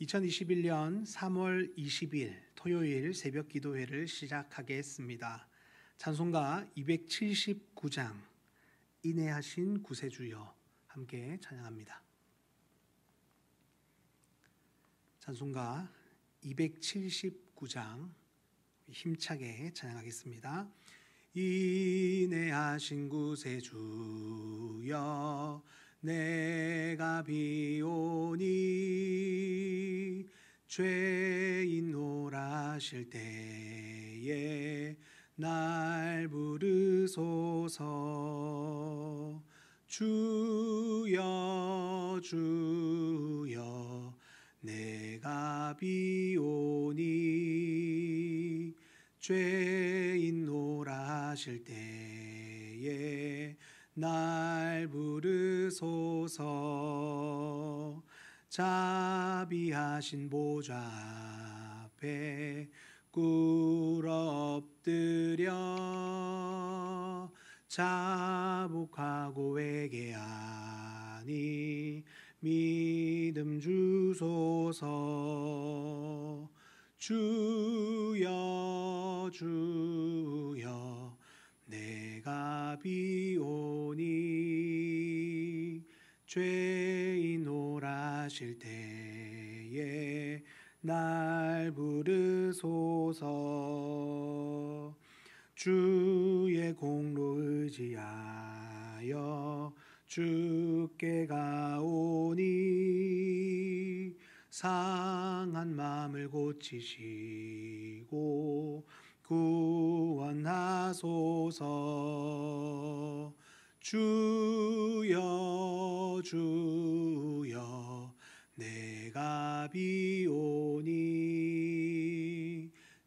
2021년 3월 20일 토요일 새벽 기도회를 시작하겠습니다. 찬송가 279장 인애하신 구세주여 함께 찬양합니다. 찬송가 279장 힘차게 찬양하겠습니다. 인애하신 구세주여 내가 비오니 죄인 노라실 때에 날 부르소서. 주여 주여 내가 비오니 죄인 노라실 때에 날 부르소서. 자비하신 보좌 앞에 꿇어 엎드려 자복하고 회개하니 믿음 주소서. 주여 주여 내가 비오니 죄인 노라실 때에 날 부르소서. 주의 공로 의지하여 주께 가오니 상한 마음을 고치시고 구원하소서. 주여 주여 내가 비오니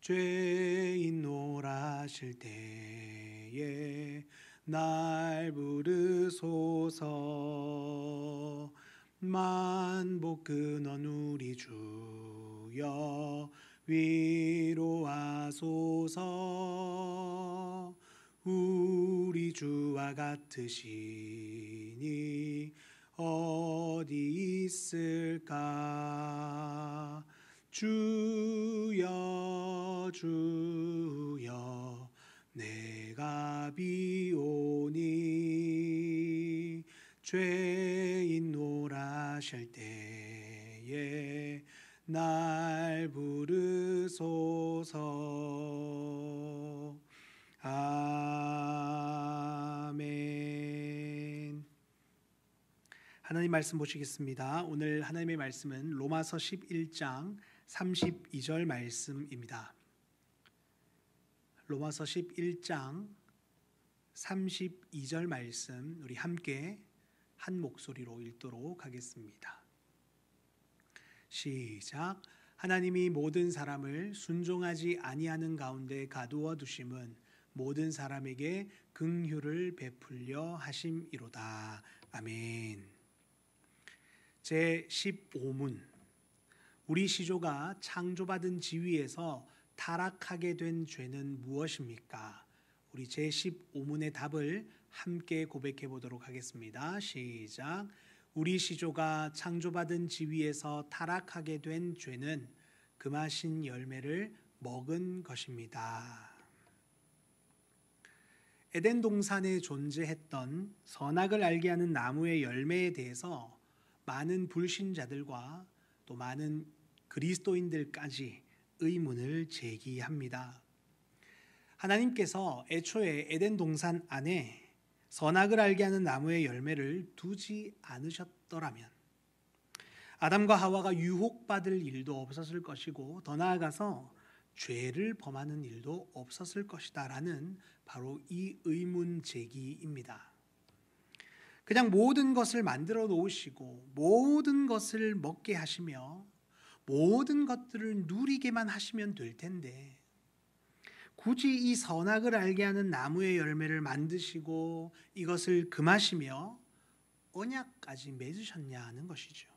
죄인 노라실 때에 날 부르소서. 만복 근원 우리 주여 위로하소서. 우리 주와 같으시니 어디 있을까. 주여 주여 내가 비오니 죄인 노라실 때에 날 부르소서. 아멘. 하나님 말씀 보시겠습니다. 오늘 하나님의 말씀은 로마서 11장 32절 말씀입니다. 로마서 11장 32절 말씀 우리 함께 한 목소리로 읽도록 하겠습니다. 시작. 하나님이 모든 사람을 순종하지 아니하는 가운데 가두어 두심은 모든 사람에게 긍휼을 베풀려 하심이로다. 아멘. 제15문. 우리 시조가 창조받은 지위에서 타락하게 된 죄는 무엇입니까? 우리 제15문의 답을 함께 고백해 보도록 하겠습니다. 시작. 우리 시조가 창조받은 지위에서 타락하게 된 죄는 금하신 열매를 먹은 것입니다. 에덴 동산에 존재했던 선악을 알게 하는 나무의 열매에 대해서 많은 불신자들과 또 많은 그리스도인들까지 의문을 제기합니다. 하나님께서 애초에 에덴 동산 안에 선악을 알게 하는 나무의 열매를 두지 않으셨더라면 아담과 하와가 유혹받을 일도 없었을 것이고 더 나아가서 죄를 범하는 일도 없었을 것이다 라는 바로 이 의문 제기입니다. 그냥 모든 것을 만들어 놓으시고 모든 것을 먹게 하시며 모든 것들을 누리게만 하시면 될 텐데 굳이 이 선악을 알게 하는 나무의 열매를 만드시고 이것을 금하시며 언약까지 맺으셨냐는 것이죠.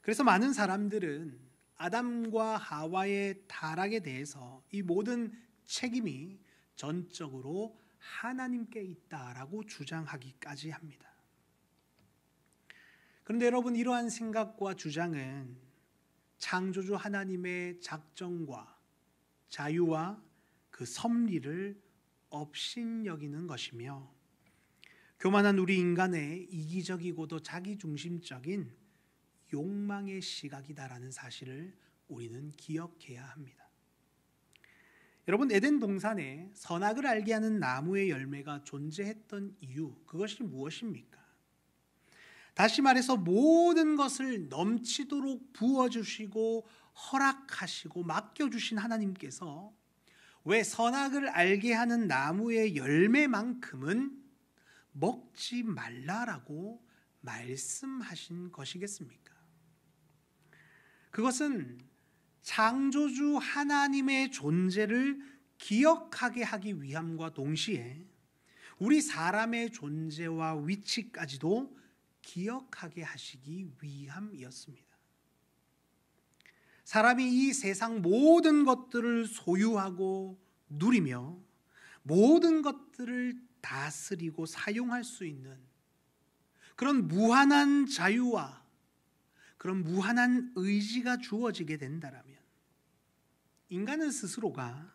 그래서 많은 사람들은 아담과 하와의 타락에 대해서 이 모든 책임이 전적으로 하나님께 있다라고 주장하기까지 합니다. 그런데 여러분, 이러한 생각과 주장은 창조주 하나님의 작정과 자유와 그 섭리를 업신여기는 것이며, 교만한 우리 인간의 이기적이고도 자기중심적인 욕망의 시각이다라는 사실을 우리는 기억해야 합니다. 여러분, 에덴 동산에 선악을 알게 하는 나무의 열매가 존재했던 이유, 그것이 무엇입니까? 다시 말해서 모든 것을 넘치도록 부어주시고 허락하시고 맡겨주신 하나님께서 왜 선악을 알게 하는 나무의 열매만큼은 먹지 말라라고 말씀하신 것이겠습니까? 그것은 창조주 하나님의 존재를 기억하게 하기 위함과 동시에 우리 사람의 존재와 위치까지도 기억하게 하시기 위함이었습니다. 사람이 이 세상 모든 것들을 소유하고 누리며 모든 것들을 다스리고 사용할 수 있는 그런 무한한 자유와 그런 무한한 의지가 주어지게 된다라면 인간은 스스로가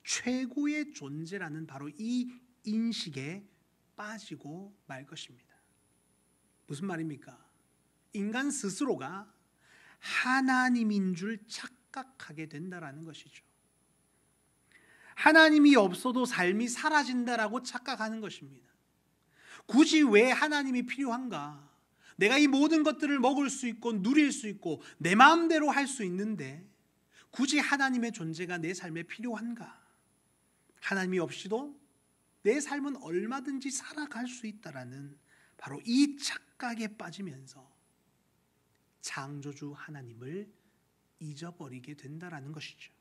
최고의 존재라는 바로 이 인식에 빠지고 말 것입니다. 무슨 말입니까? 인간 스스로가 하나님인 줄 착각하게 된다라는 것이죠. 하나님이 없어도 삶이 사라진다라고 착각하는 것입니다. 굳이 왜 하나님이 필요한가? 내가 이 모든 것들을 먹을 수 있고 누릴 수 있고 내 마음대로 할 수 있는데 굳이 하나님의 존재가 내 삶에 필요한가? 하나님이 없이도 내 삶은 얼마든지 살아갈 수 있다라는 바로 이 착각에 빠지면서 창조주 하나님을 잊어버리게 된다라는 것이죠.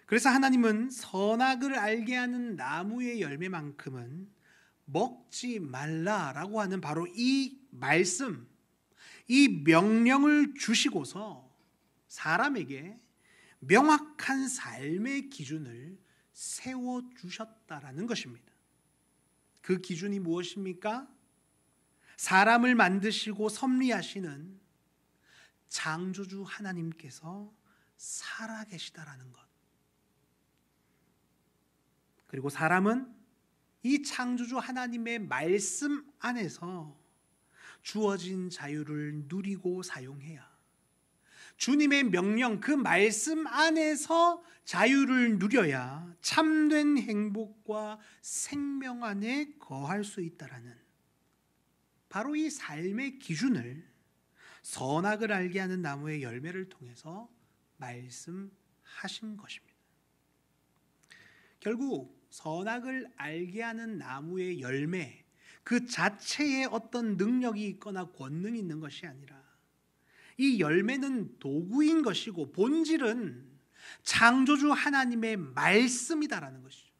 그래서 하나님은 선악을 알게 하는 나무의 열매만큼은 먹지 말라라고 하는 바로 이 말씀, 이 명령을 주시고서 사람에게 명확한 삶의 기준을 세워주셨다라는 것입니다. 그 기준이 무엇입니까? 사람을 만드시고 섭리하시는 창조주 하나님께서 살아계시다라는 것. 그리고 사람은 이 창조주 하나님의 말씀 안에서 주어진 자유를 누리고 사용해야, 주님의 명령 그 말씀 안에서 자유를 누려야 참된 행복과 생명 안에 거할 수 있다라는 바로 이 삶의 기준을 선악을 알게 하는 나무의 열매를 통해서 말씀하신 것입니다. 결국 선악을 알게 하는 나무의 열매 그 자체에 어떤 능력이 있거나 권능이 있는 것이 아니라 이 열매는 도구인 것이고 본질은 창조주 하나님의 말씀이다라는 것이죠.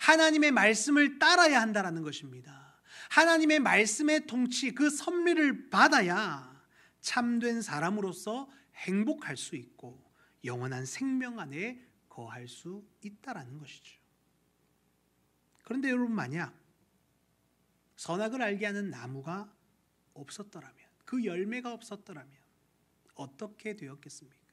하나님의 말씀을 따라야 한다라는 것입니다. 하나님의 말씀의 통치 그 섭리를 받아야 참된 사람으로서 행복할 수 있고 영원한 생명 안에 거할 수 있다라는 것이죠. 그런데 여러분, 만약 선악을 알게 하는 나무가 없었더라면, 그 열매가 없었더라면 어떻게 되었겠습니까?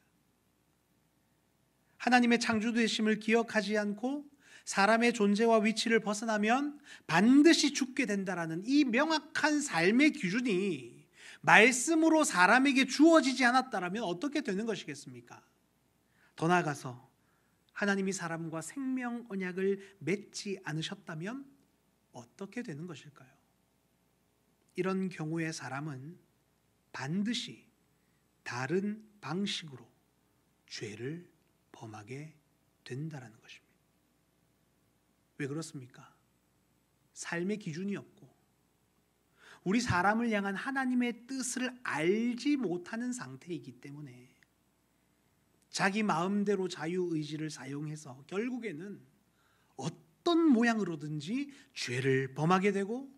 하나님의 창조되심을 기억하지 않고 사람의 존재와 위치를 벗어나면 반드시 죽게 된다라는 이 명확한 삶의 기준이 말씀으로 사람에게 주어지지 않았다라면 어떻게 되는 것이겠습니까? 더 나아가서 하나님이 사람과 생명 언약을 맺지 않으셨다면 어떻게 되는 것일까요? 이런 경우에 사람은 반드시 다른 방식으로 죄를 범하게 된다라는 것입니다. 왜 그렇습니까? 삶의 기준이 없고 우리 사람을 향한 하나님의 뜻을 알지 못하는 상태이기 때문에 자기 마음대로 자유의지를 사용해서 결국에는 어떤 모양으로든지 죄를 범하게 되고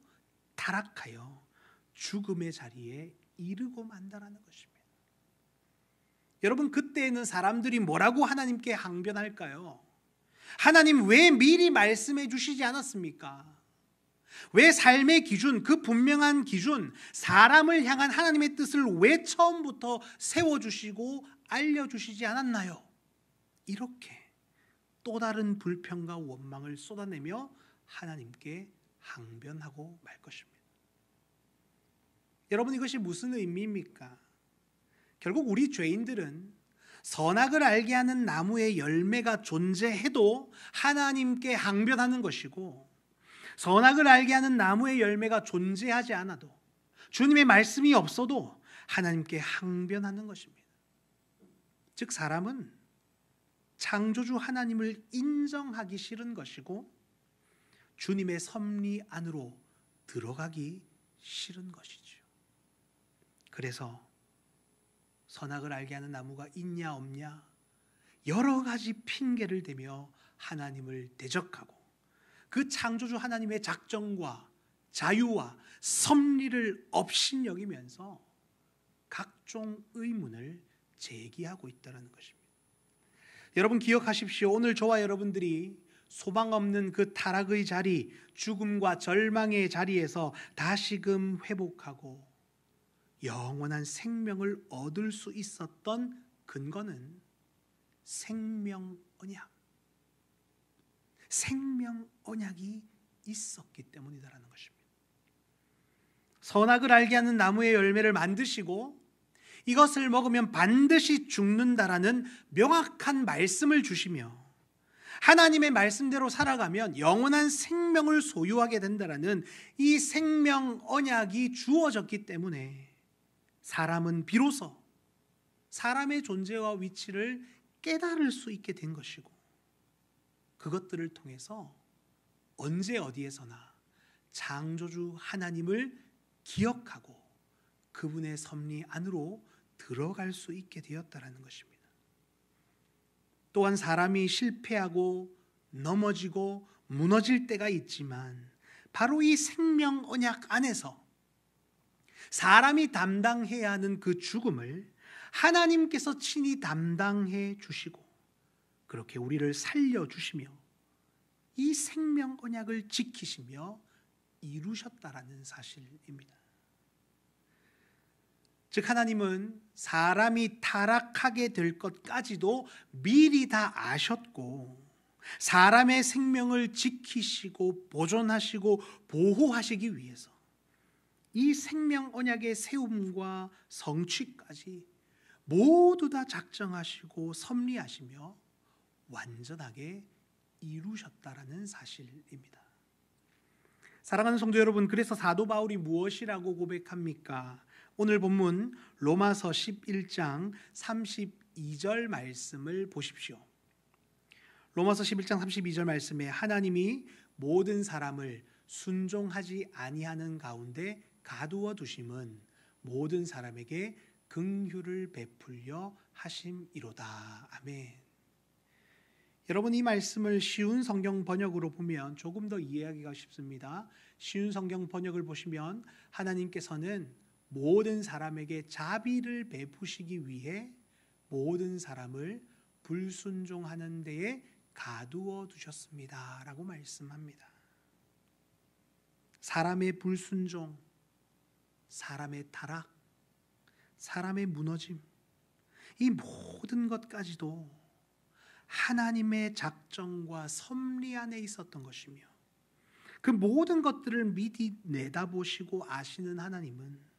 타락하여 죽음의 자리에 이르고 만다라는 것입니다. 여러분, 그때에는 사람들이 뭐라고 하나님께 항변할까요? 하나님 왜 미리 말씀해 주시지 않았습니까? 왜 삶의 기준, 그 분명한 기준, 사람을 향한 하나님의 뜻을 왜 처음부터 세워주시고 알려주시지 않았나요? 이렇게 또 다른 불평과 원망을 쏟아내며 하나님께 항변하고 말 것입니다. 여러분, 이것이 무슨 의미입니까? 결국 우리 죄인들은 선악을 알게 하는 나무의 열매가 존재해도 하나님께 항변하는 것이고, 선악을 알게 하는 나무의 열매가 존재하지 않아도, 주님의 말씀이 없어도 하나님께 항변하는 것입니다. 즉, 사람은 창조주 하나님을 인정하기 싫은 것이고 주님의 섭리 안으로 들어가기 싫은 것이죠. 그래서 선악을 알게 하는 나무가 있냐 없냐 여러 가지 핑계를 대며 하나님을 대적하고 그 창조주 하나님의 작정과 자유와 섭리를 업신여기면서 각종 의문을 제기하고 있다는 것입니다. 여러분, 기억하십시오. 오늘 저와 여러분들이 소망 없는 그 타락의 자리, 죽음과 절망의 자리에서 다시금 회복하고 영원한 생명을 얻을 수 있었던 근거는 생명 언약, 생명 언약이 있었기 때문이다라는 것입니다. 선악을 알게 하는 나무의 열매를 만드시고 이것을 먹으면 반드시 죽는다라는 명확한 말씀을 주시며 하나님의 말씀대로 살아가면 영원한 생명을 소유하게 된다라는 이 생명 언약이 주어졌기 때문에 사람은 비로소 사람의 존재와 위치를 깨달을 수 있게 된 것이고, 그것들을 통해서 언제 어디에서나 창조주 하나님을 기억하고 그분의 섭리 안으로 들어갈 수 있게 되었다라는 것입니다. 또한 사람이 실패하고 넘어지고 무너질 때가 있지만 바로 이 생명 언약 안에서 사람이 담당해야 하는 그 죽음을 하나님께서 친히 담당해 주시고 그렇게 우리를 살려주시며 이 생명 언약을 지키시며 이루셨다라는 사실입니다. 즉, 하나님은 사람이 타락하게 될 것까지도 미리 다 아셨고 사람의 생명을 지키시고 보존하시고 보호하시기 위해서 이 생명 언약의 세움과 성취까지 모두 다 작정하시고 섭리하시며 완전하게 이루셨다라는 사실입니다. 사랑하는 성도 여러분, 그래서 사도 바울이 무엇이라고 고백합니까? 오늘 본문 로마서 11장 32절 말씀을 보십시오. 로마서 11장 32절 말씀에 하나님이 모든 사람을 순종하지 아니하는 가운데 가두어 두심은 모든 사람에게 긍휼을 베풀려 하심이로다. 아멘. 여러분, 이 말씀을 쉬운 성경 번역으로 보면 조금 더 이해하기가 쉽습니다. 쉬운 성경 번역을 보시면 하나님께서는 모든 사람에게 자비를 베푸시기 위해 모든 사람을 불순종하는 데에 가두어 두셨습니다 라고 말씀합니다. 사람의 불순종, 사람의 타락, 사람의 무너짐, 이 모든 것까지도 하나님의 작정과 섭리 안에 있었던 것이며 그 모든 것들을 미리 내다보시고 아시는 하나님은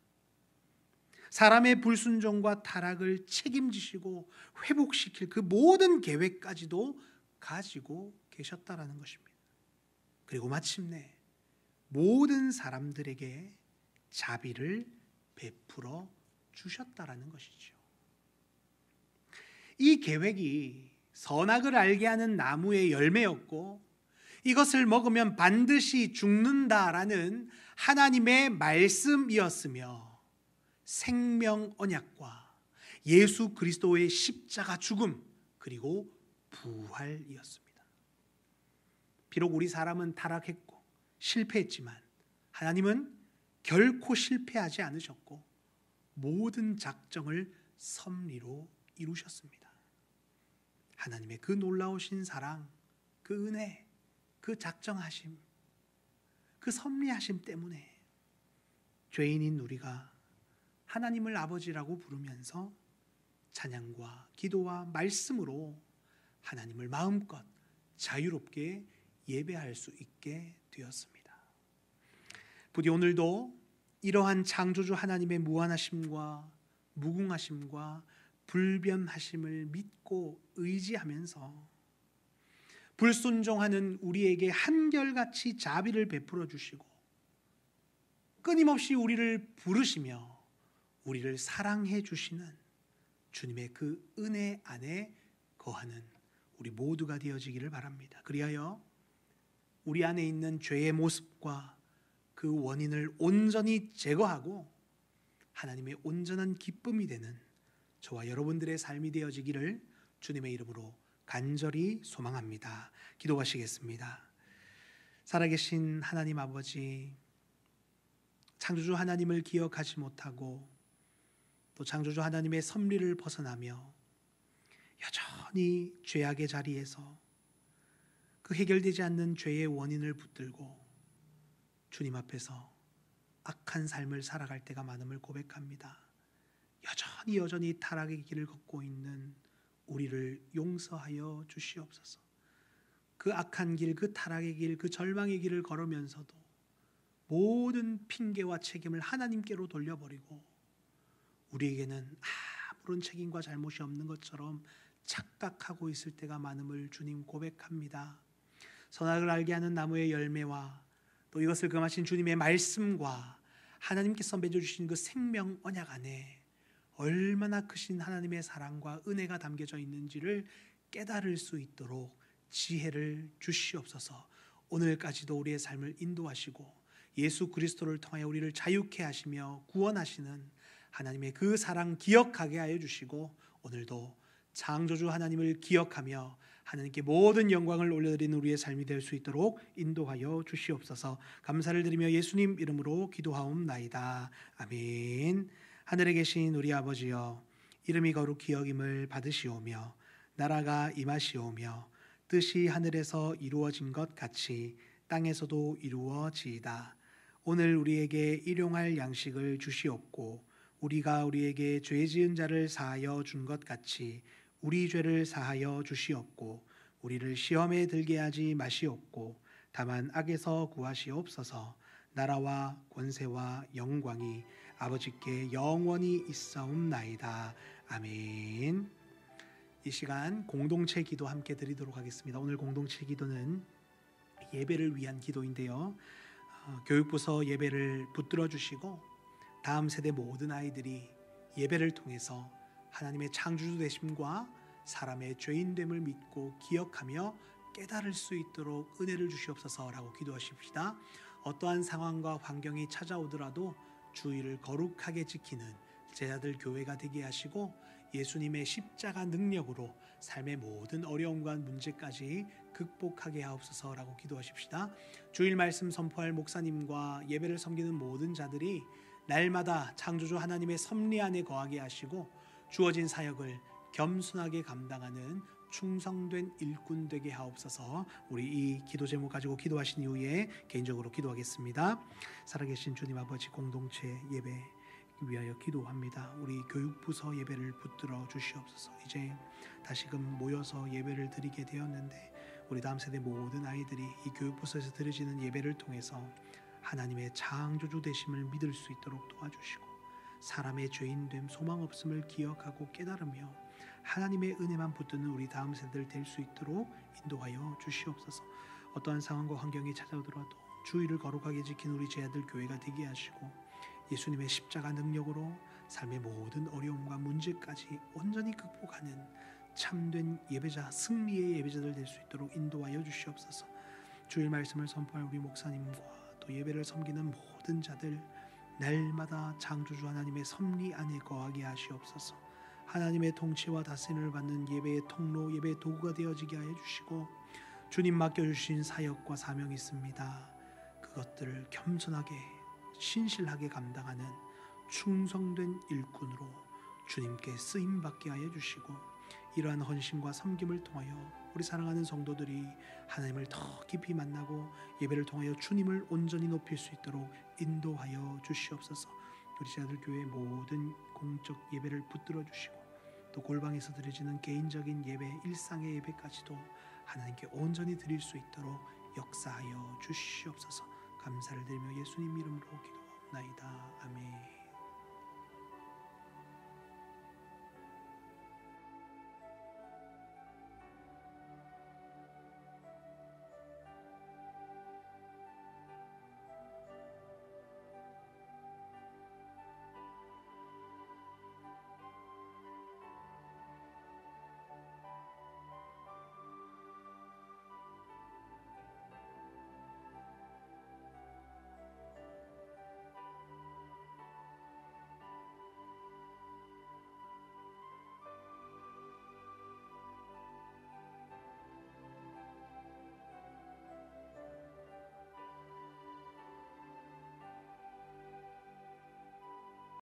사람의 불순종과 타락을 책임지시고 회복시킬 그 모든 계획까지도 가지고 계셨다라는 것입니다. 그리고 마침내 모든 사람들에게 자비를 베풀어 주셨다라는 것이죠. 이 계획이 선악을 알게 하는 나무의 열매였고 이것을 먹으면 반드시 죽는다라는 하나님의 말씀이었으며 생명 언약과 예수 그리스도의 십자가 죽음 그리고 부활이었습니다. 비록 우리 사람은 타락했고 실패했지만 하나님은 결코 실패하지 않으셨고 모든 작정을 섭리로 이루셨습니다. 하나님의 그 놀라우신 사랑, 그 은혜, 그 작정하심, 그 섭리하심 때문에 죄인인 우리가 하나님을 아버지라고 부르면서 찬양과 기도와 말씀으로 하나님을 마음껏 자유롭게 예배할 수 있게 되었습니다. 부디 오늘도 이러한 창조주 하나님의 무한하심과 무궁하심과 불변하심을 믿고 의지하면서 불순종하는 우리에게 한결같이 자비를 베풀어 주시고 끊임없이 우리를 부르시며 우리를 사랑해 주시는 주님의 그 은혜 안에 거하는 우리 모두가 되어지기를 바랍니다. 그리하여 우리 안에 있는 죄의 모습과 그 원인을 온전히 제거하고 하나님의 온전한 기쁨이 되는 저와 여러분들의 삶이 되어지기를 주님의 이름으로 간절히 소망합니다. 기도하시겠습니다. 살아계신 하나님 아버지, 창조주 하나님을 기억하지 못하고 또 창조주 하나님의 섭리를 벗어나며 여전히 죄악의 자리에서 그 해결되지 않는 죄의 원인을 붙들고 주님 앞에서 악한 삶을 살아갈 때가 많음을 고백합니다. 여전히 타락의 길을 걷고 있는 우리를 용서하여 주시옵소서. 그 악한 길, 그 타락의 길, 그 절망의 길을 걸으면서도 모든 핑계와 책임을 하나님께로 돌려버리고 우리에게는 아무런 책임과 잘못이 없는 것처럼 착각하고 있을 때가 많음을 주님 고백합니다. 선악을 알게 하는 나무의 열매와 또 이것을 금하신 주님의 말씀과 하나님께서 맺어주신 그 생명 언약 안에 얼마나 크신 하나님의 사랑과 은혜가 담겨져 있는지를 깨달을 수 있도록 지혜를 주시옵소서. 오늘까지도 우리의 삶을 인도하시고 예수 그리스도를 통하여 우리를 자유케 하시며 구원하시는 하나님의 그 사랑 기억하게 하여 주시고 오늘도 창조주 하나님을 기억하며 하나님께 모든 영광을 올려드리는 우리의 삶이 될 수 있도록 인도하여 주시옵소서. 감사를 드리며 예수님 이름으로 기도하옵나이다. 아멘. 하늘에 계신 우리 아버지여, 이름이 거룩히 여김을 받으시오며 나라가 임하시오며 뜻이 하늘에서 이루어진 것 같이 땅에서도 이루어지이다. 오늘 우리에게 일용할 양식을 주시옵고 우리가 우리에게 죄 지은 자를 사하여 준 것 같이 우리 죄를 사하여 주시옵고 우리를 시험에 들게 하지 마시옵고 다만 악에서 구하시옵소서. 나라와 권세와 영광이 아버지께 영원히 있사옵나이다. 아멘. 이 시간 공동체 기도 함께 드리도록 하겠습니다. 오늘 공동체 기도는 예배를 위한 기도인데요. 교육부서 예배를 붙들어 주시고 다음 세대 모든 아이들이 예배를 통해서 하나님의 창조주 되심과 사람의 죄인됨을 믿고 기억하며 깨달을 수 있도록 은혜를 주시옵소서라고 기도하십시다. 어떠한 상황과 환경이 찾아오더라도 주의를 거룩하게 지키는 제자들 교회가 되게 하시고 예수님의 십자가 능력으로 삶의 모든 어려움과 문제까지 극복하게 하옵소서라고 기도하십시다. 주일 말씀 선포할 목사님과 예배를 섬기는 모든 자들이 날마다 창조주 하나님의 섭리 안에 거하게 하시고 주어진 사역을 겸손하게 감당하는 충성된 일꾼 되게 하옵소서. 우리 이 기도 제목 가지고 기도하신 이후에 개인적으로 기도하겠습니다. 살아계신 주님 아버지, 공동체 예배 위하여 기도합니다. 우리 교육부서 예배를 붙들어 주시옵소서. 이제 다시금 모여서 예배를 드리게 되었는데 우리 다음 세대 모든 아이들이 이 교육부서에서 드려지는 예배를 통해서 하나님의 창조주 되심을 믿을 수 있도록 도와주시고 사람의 죄인됨 소망 없음을 기억하고 깨달으며 하나님의 은혜만 붙드는 우리 다음 세대들 될 수 있도록 인도하여 주시옵소서. 어떠한 상황과 환경이 찾아오더라도 주의를 거룩하게 지키는 우리 제자들 교회가 되게 하시고 예수님의 십자가 능력으로 삶의 모든 어려움과 문제까지 온전히 극복하는 참된 예배자, 승리의 예배자들 될 수 있도록 인도하여 주시옵소서. 주일 말씀을 선포할 우리 목사님과 또 예배를 섬기는 모든 자들 날마다 창조주 하나님의 섭리 안에 거하게 하시옵소서. 하나님의 통치와 다스림을 받는 예배의 통로, 예배의 도구가 되어지게 하여 주시고 주님 맡겨주신 사역과 사명이 있습니다. 그것들을 겸손하게 신실하게 감당하는 충성된 일꾼으로 주님께 쓰임받게 하여 주시고 이러한 헌신과 섬김을 통하여 우리 사랑하는 성도들이 하나님을 더 깊이 만나고 예배를 통하여 주님을 온전히 높일 수 있도록 인도하여 주시옵소서. 우리 제자들 교회 모든 공적 예배를 붙들어 주시고 또 골방에서 드려지는 개인적인 예배, 일상의 예배까지도 하나님께 온전히 드릴 수 있도록 역사하여 주시옵소서. 감사를 드리며 예수님 이름으로 기도하옵나이다. 아멘.